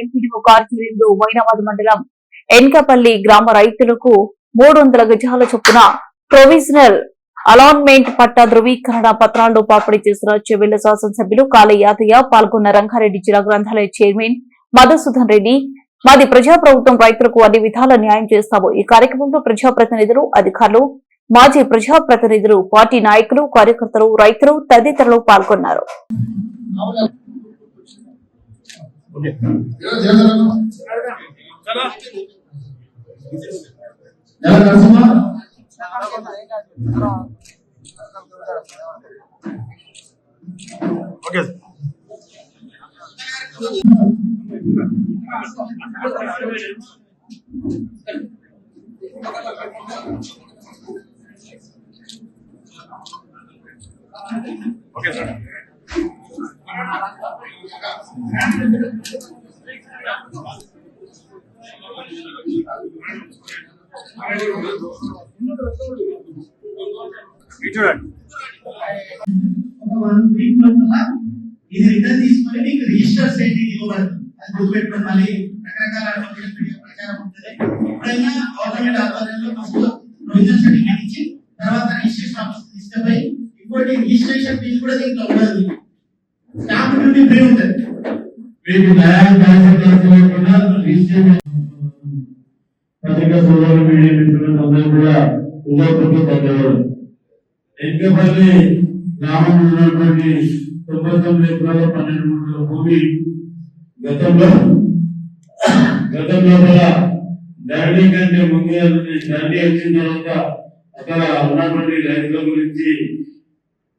MPDO కార్యాలయంలో మైనాబాద్ మండలం ఎన్కపల్లి గ్రామ రైతులకు 300 గజాల చొప్పున ప్రొవిజనల్ అలాట్మెంట్ పట్టా ధృవీకరణ పత్రాలను పంపిణీ చేసిన చెవెళ్ల శాసనసభ్యులు కాళీ యాదయ్య పాల్గొన్న రంగారెడ్డి జిల్లా గ్రంథాలయ చైర్మన్ మధుసూదన్ రెడ్డి మాది ప్రజాప్రభుత్వం రైతులకు అన్ని విధాల న్యాయం చేస్తాము. ఈ కార్యక్రమంలో ప్రజాప్రతినిధులు, అధికారులు, మాజీ ప్రజాప్రతినిధులు, పార్టీ నాయకులు, కార్యకర్తలు, రైతులు తదితరులు పాల్గొన్నారు. Okay, sir. ఇది రిటర్న్ తీసుకొని మీకు రిజిస్టర్ చేయండి ఇవ్వబడుతుంది. అది గుర్తుపెట్టుకుని మళ్ళీ రకరకాల ప్రచారం ఉంటుంది. ఎప్పుడైనా గవర్నమెంట్ ఆధ్వర్యంలో ఫస్ట్ ప్రొవిజనల్ సర్టిఫికేట్ ఇచ్చి తర్వాత రిజిస్ట్రేషన్ ఆఫీస్ తీసుకుపోయి ఇంకోటి రిజిస్ట్రేషన్ ఫీజు కూడా దీంట్లో ఉండదు. స్టాంప్ డ్యూటీ ఫ్రీ ఉంటుంది. పత్రికా సోదరులు, మీడియా మిత్రులందరూ కూడా ధన్యవాదాలు. ఎన్కపల్లి గ్రామంలో ఉన్నటువంటి 99 ఎకరాల 12 గుంటల భూమి గతంలో డాడీ కంటే ముందే డాడీ వచ్చిన తర్వాత అక్కడ ఉన్నటువంటి రైతుల గురించి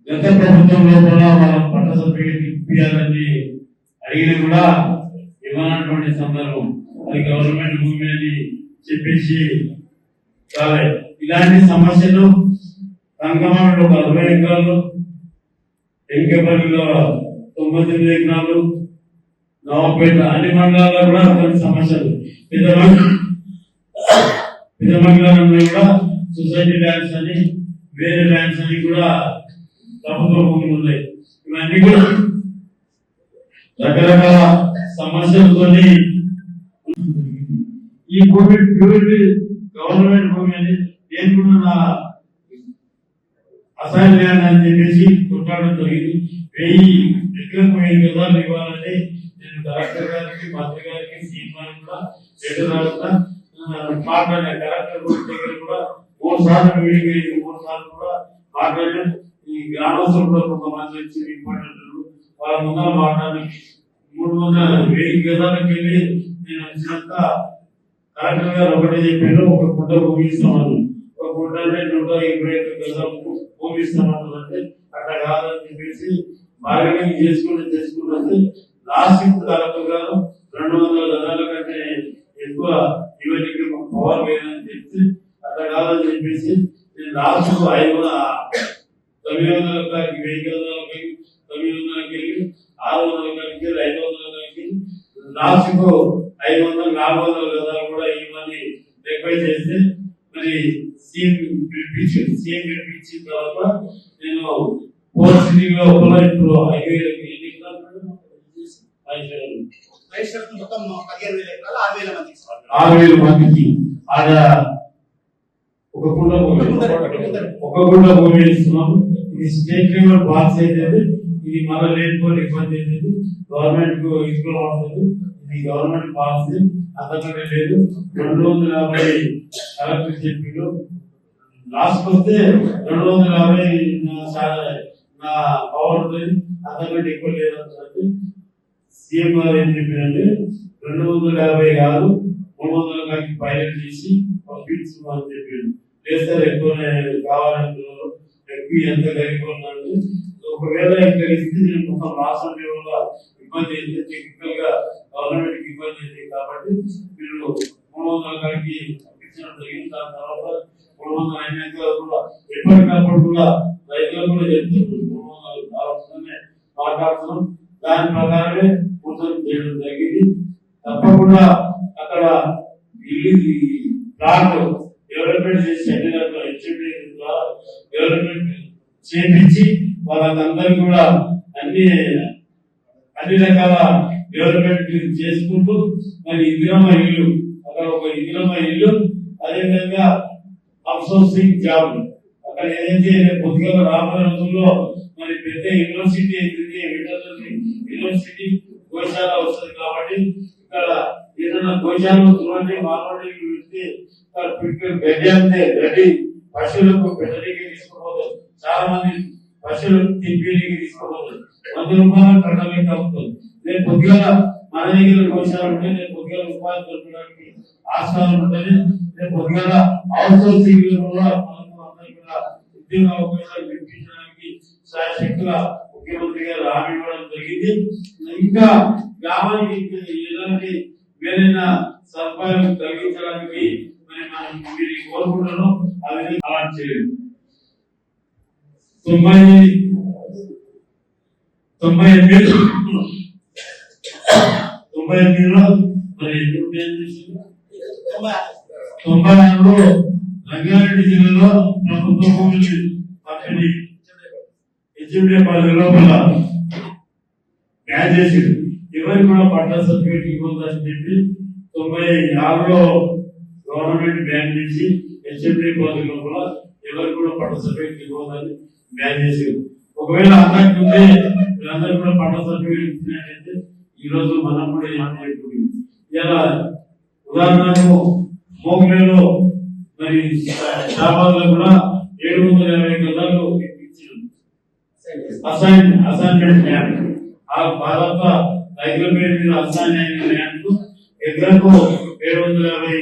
గత ప్రభుత్వం లోపల వాళ్ళ పట్ట సర్టిఫికేట్ ఇప్పించాలని అడిగిన కూడా ఇవ్వనటువంటి సందర్భం. అది గవర్నమెంట్ భూమి అని చెప్పేసి చాలా ఇలాంటి సమస్యలు రంగంలో 60 ఎకరాలు, ఎన్కపల్లిలో 99 ఎకరాలు, నవాపేట అన్ని మండలాల్లో కూడా కొన్ని సమస్యలు. పెద్ద మండలంలో కూడా సొసైటీ ల్యాండ్స్ అని వేరే ల్యాండ్స్ అని కూడా ప్రభుత్వ భూములు ఉన్నాయి. ఇవన్నీ కూడా రకరకాల సమస్యలతో ఈ భూమి ప్యూరిటీ గవర్నమెంట్ భూమి అని నేను కూడా అసైన్ ల్యాండ్ అని చెప్పేసి కొట్లాడడం జరిగింది. 1000 గజాలు ఇవ్వాలని నేను కలెక్టర్ గారికి, మంత్రి గారికి, సీఎం గారికి కూడా మాట్లాడిన. కలెక్టర్ దగ్గర కూడా 3 సార్లు మీటింగ్ అయింది. 3 సార్లు కూడా మాట్లాడిన. ఈ గ్రామస్తులు కూడా కొంతమంది వచ్చి ఇంపార్టెంట్ వాళ్ళ ముందర మాట్లాడి 300,000 గజాలకు వెళ్ళి నేను వచ్చినాక కలెక్టర్ గారు ఒకటే చెప్పారు, ఒక గుంట భూమి ఇస్తామన్నారు. ఒక గుంట అంటే 125 గజాలు భూమి ఇస్తామన్నారు. అంటే అట్లా కాదని చెప్పేసి బార్గెనింగ్ చేసుకుంటే లాస్ట్ కలెక్టర్ గారు 200 గజాల కంటే ఎక్కువ ఇవన్నీ పవర్ లేదని చెప్తే అట్లా కాదని చెప్పేసి నేను లాస్ట్ 900 ఎకరాలకి 1000 గజాలకి 900 వెళ్ళి 600 కలిగి 500 కలిగి లాస్ట్ 500 400 గజాలు కూడా ఇవన్నీ రిక్వెస్ట్ చేస్తే మరి సీఎం పిలిపించిన తర్వాత నేను 4 సిటీలో ఇప్పుడు 6,000 మందికి ఆడ ఒక గుంట భూమి ఇస్తున్నాము. ఇది స్టేట్ లెవెల్ పాస్ అయితే ఇది మన లేకపోతే ఇబ్బంది అయితే గవర్నమెంట్ కు ఇంట్లో ఉంటుంది. ఇది గవర్నమెంట్ పాలసీ అంతకంటే లేదు. 250 కలెక్టర్ చెప్పిలో లాస్ట్ వస్తే 250 నా పవర్ ఉంటుంది, అంతకంటే ఎక్కువ లేదంటే సీఎం గారు ఏం చెప్పారంటే 250 కాదు 300 కాకి పైలట్ చేసి పంపించమని చెప్పారు. లేదు సార్ ఎక్కువ కావాలంటున్నారు, ఎక్కువ ఎంత కలిగిపోతుందంటే ఒకవేళ ఇక్కడ ఇస్తే నేను మొత్తం రాష్ట్రం లెవెల్లో ఇబ్బంది అయితే టెక్నికల్ గా గవర్నమెంట్ ఇబ్బంది అయితే కాబట్టి మీరు 300 కాడికి పంపించడం జరిగింది. దాని తర్వాత 300 అయినాక కూడా ఎప్పటికప్పుడు కూడా రైతులకు కూడా చెప్తున్నారు 300 మాట్లాడుతున్నాం. దాని ప్రకారమే పూర్తి చేయడం జరిగింది. తప్పకుండా అక్కడ ఇల్లు ప్లాట్ డెవలప్మెంట్ చేసి డెవలప్మెంట్ చేపించి వాళ్ళందరికీ కూడా అన్ని రకాల డెవలప్మెంట్ చేసుకుంటూ మరి ఇందిరమ్మ ఇల్లు, అక్కడ ఒక ఇందిరమ్మ ఇల్లు, అదేవిధంగా అవుట్సోర్సింగ్ జాబ్ అక్కడ ఏదైతే కొద్దిగా రాబోయే రోజుల్లో మరి పెద్ద యూనివర్సిటీ యూనివర్సిటీ గోశాల వస్తుంది కాబట్టి ఇక్కడ ఏదైనా గోశాల చూడండి మార్వాడి వెళ్తే గడ్డి పశువులకు పెట్టడానికి తీసుకోపోతారు. చాలా మంది పశువులకు తిప్పేకి తీసుకోపోతారు. 100 రూపాయలు కట్టడానికి అవుతుంది. నేను కొద్దిగా మన దగ్గర గోశాల ఉంటే నేను కొద్దిగా ఉపాధి దొరకడానికి ఆస్కారం ఉంటుంది. నేను కొద్దిగా అవుట్సోర్సింగ్ కూడా ఉద్యోగ అవకాశాలు పెంపించడానికి శాశక్తుగా ముఖ్యమంత్రి గారు హామీ ఇవ్వడం జరిగింది. ఇంకా గ్రామానికి ఎలాంటి వేరైనా సదుపాయాలు కలిగించడానికి మరి మనం మీరు కోరుకుంటున్నాం. అది అలా చేయండి. 98లో మరి 96లో రంగారెడ్డి జిల్లాలో ప్రభుత్వ భూములు పంపిణీ హెచ్ఎండి పరిధి లోపల బ్యాన్ చేసి ఎవరికి కూడా పట్టా సర్టిఫికేట్ ఇవ్వదని చెప్పి 96లో గవర్నమెంట్ బ్యాన్ చేసి హెచ్ఎండి పరిధి లోపల ఎవరికి కూడా పట్టా సర్టిఫికేట్ ఇవ్వదని బ్యాన్ చేశారు. ఒకవేళ అంతకుంటే వీళ్ళందరూ కూడా పట్టా సర్టిఫికేట్ ఇచ్చినట్టయితే ఈ రోజు మనం కూడా ఏమైపోయింది. ఇలా ఉదాహరణకు మోగ్లేలో మరి షాబాద్లో కూడా 750 గజాలు అసైన్మెంట్ ల్యాండ్ ఆ భారత రైతుల పేరు మీద అసైన్ అయిన ల్యాండ్ ఎకరకు 750